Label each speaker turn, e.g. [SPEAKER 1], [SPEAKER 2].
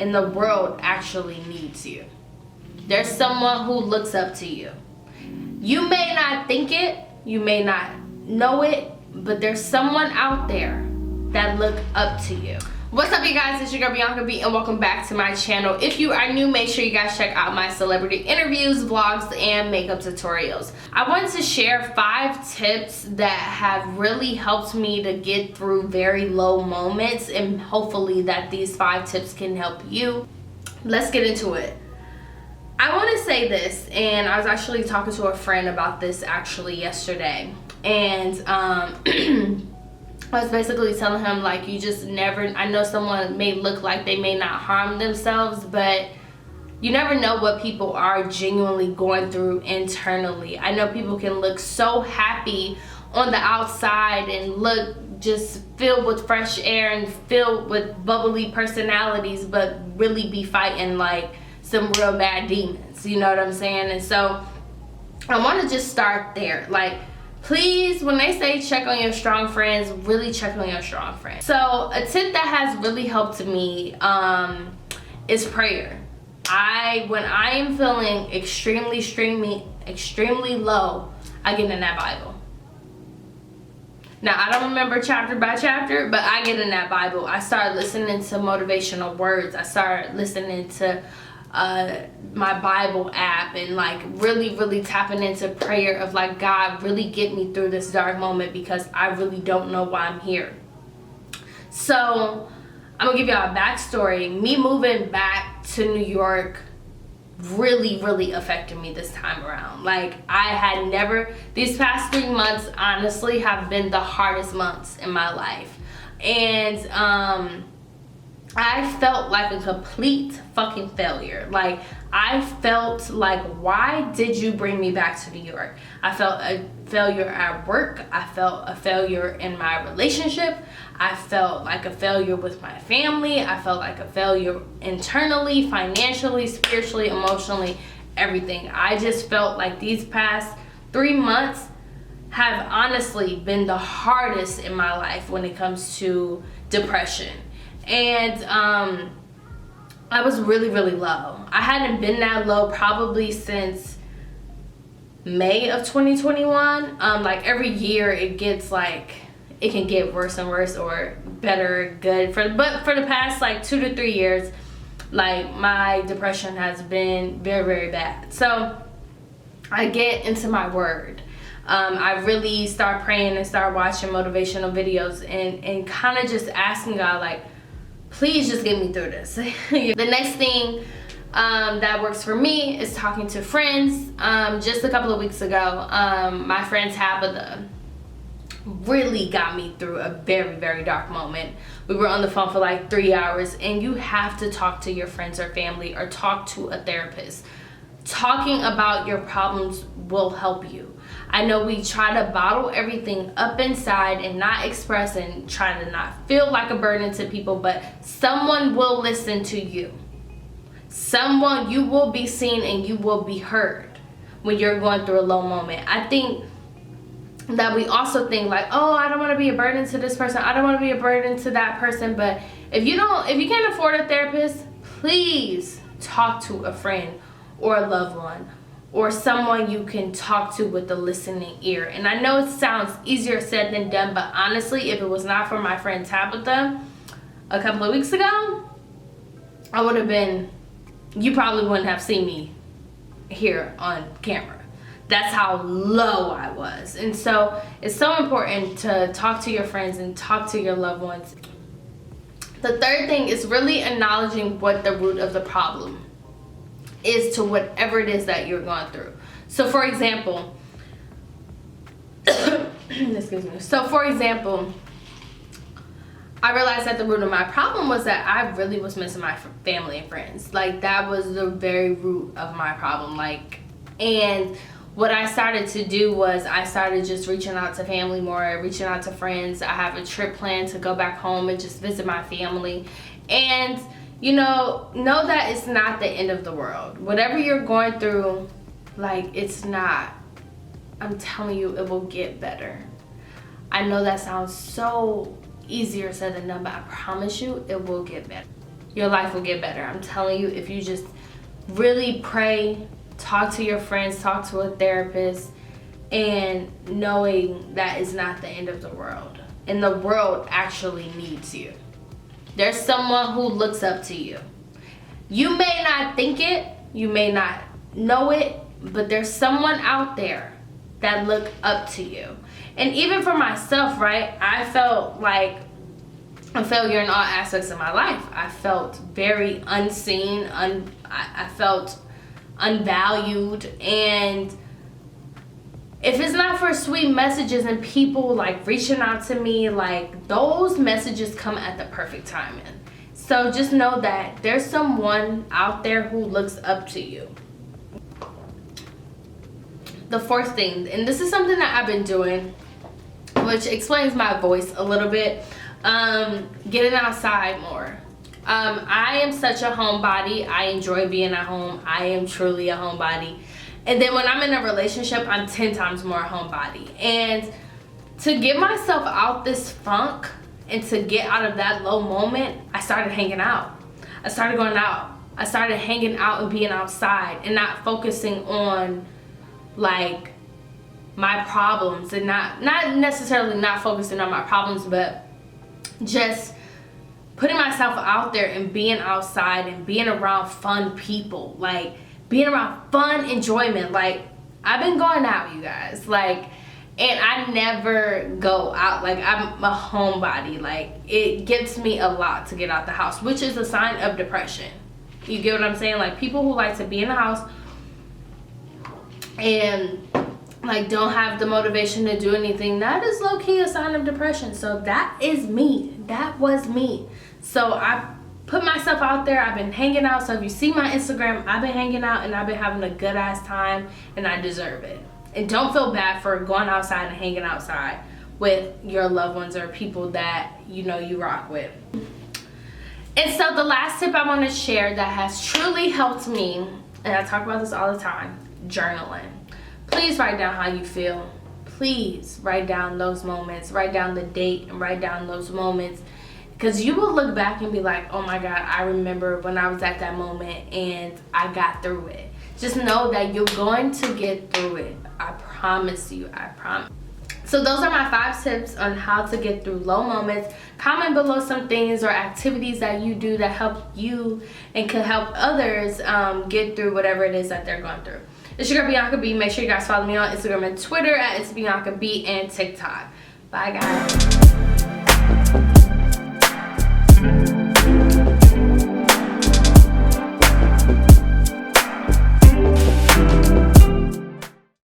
[SPEAKER 1] in the world actually needs you. There's someone who looks up to you. You may not think it, you may not know it, but there's someone out there that look up to you. What's up, you guys? It's your girl Bianca B, and welcome back to my channel. If you are new, make sure you guys check out my celebrity interviews, vlogs, and makeup tutorials. I wanted to share 5 tips that have really helped me to get through very low moments, and hopefully that these 5 tips can help you. Let's get into it. I want to say this, and I was actually talking to a friend about this actually yesterday, and I was basically telling him, like, you just never, I know someone may look like they may not harm themselves, but you never know what people are genuinely going through internally. I know people can look so happy on the outside and look just filled with fresh air and filled with bubbly personalities, but really be fighting like some real bad demons, you know what I'm saying? And so I want to just start there. Like, please, when they say check on your strong friends, really check on your strong friends. So a tip that has really helped me is prayer. When I am feeling extremely low, I get in that Bible. Now, I don't remember chapter by chapter, but I get in that Bible. I started listening to motivational words. I started listening to my Bible app, and like really tapping into prayer of like, God, really get me through this dark moment because I really don't know why I'm here. So I'm gonna give y'all a backstory. Me moving back to New York really affected me this time around. Like, I had never, these past 3 months honestly have been the hardest months in my life, and I felt like a complete fucking failure. Like, I felt like, why did you bring me back to New York? I felt a failure at work. I felt a failure in my relationship. I felt like a failure with my family. I felt like a failure internally, financially, spiritually, emotionally, everything. I just felt like these past 3 months have honestly been the hardest in my life when it comes to depression. And I was really low. I hadn't been that low probably since May of 2021. Like, every year it gets like, it can get worse and worse, or better, good. But for the past like 2 to 3 years, like, my depression has been very bad. So I get into my word. I really start praying and start watching motivational videos, and kind of just asking God, like, please just get me through this. The next thing that works for me is talking to friends. Just a couple of weeks ago, my friend Tabitha really got me through a very dark moment. We were on the phone for like 3 hours, and you have to talk to your friends or family, or talk to a therapist. Talking about your problems will help you. I know we try to bottle everything up inside and not express and try to not feel like a burden to people, but someone will listen to you. Someone, you will be seen and you will be heard when you're going through a low moment. I think that we also think like, oh, I don't want to be a burden to this person. I don't want to be a burden to that person. But if you can't afford a therapist, please talk to a friend or a loved one, or someone you can talk to with a listening ear. And I know it sounds easier said than done, but honestly, if it was not for my friend Tabitha a couple of weeks ago, I would have been, you probably wouldn't have seen me here on camera. That's how low I was. And so it's so important to talk to your friends and talk to your loved ones. The third thing is really acknowledging what the root of the problem is to whatever it is that you're going through. So for example, excuse me. So for example, I realized that the root of my problem was that I really was missing my family and friends. Like, that was the very root of my problem. Like, and what I started to do was I started just reaching out to family more, reaching out to friends. I have a trip planned to go back home and just visit my family. And you know that it's not the end of the world. Whatever you're going through, like, it's not. I'm telling you, it will get better. I know that sounds so easier said than done, but I promise you, it will get better. your life will get better. I'm telling you, if you just really pray, talk to your friends, talk to a therapist, and knowing that is not the end of the world. And the world actually needs you. There's someone who looks up to you. You may not think it, you may not know it, but there's someone out there that look up to you. And even for myself, right, I felt like a failure in all aspects of my life. I felt very unseen, I felt unvalued, and if it's not for sweet messages and people like reaching out to me, like those messages come at the perfect timing. So just know that there's someone out there who looks up to you. The fourth thing, and this is something that I've been doing, which explains my voice a little bit, getting outside more. I am such a homebody. I enjoy being at home. I am truly a homebody. And then when I'm in a relationship, I'm 10 times more a homebody. And to get myself out this funk and to get out of that low moment, I started hanging out. I started going out. I started hanging out and being outside and not focusing on like my problems, and not necessarily not focusing on my problems, but just putting myself out there and being outside and being around fun people, like being around fun enjoyment. Like I've been going out, you guys, like, and I never go out. Like I'm a homebody. Like it gets me a lot to get out the house, which is a sign of depression. You get what I'm saying? Like people who like to be in the house and like don't have the motivation to do anything, that is low-key a sign of depression. So that is me. That was me. So I put myself out there. I've been hanging out. So if you see my Instagram, I've been hanging out and I've been having a good ass time, and I deserve it. And don't feel bad for going outside and hanging outside with your loved ones or people that you know you rock with. And so the last tip I want to share that has truly helped me, and I talk about this all the time, journaling. Please write down how you feel. Please write down those moments. Write down the date and write down those moments. Because you will look back and be like, oh my God, I remember when I was at that moment and I got through it. Just know that you're going to get through it. I promise you, I promise. So those are my 5 tips on how to get through low moments. Comment below some things or activities that you do that help you and can help others get through whatever it is that they're going through. It's your girl Bianca B. Make sure you guys follow me on Instagram and Twitter at It's Bianca B and TikTok. Bye guys.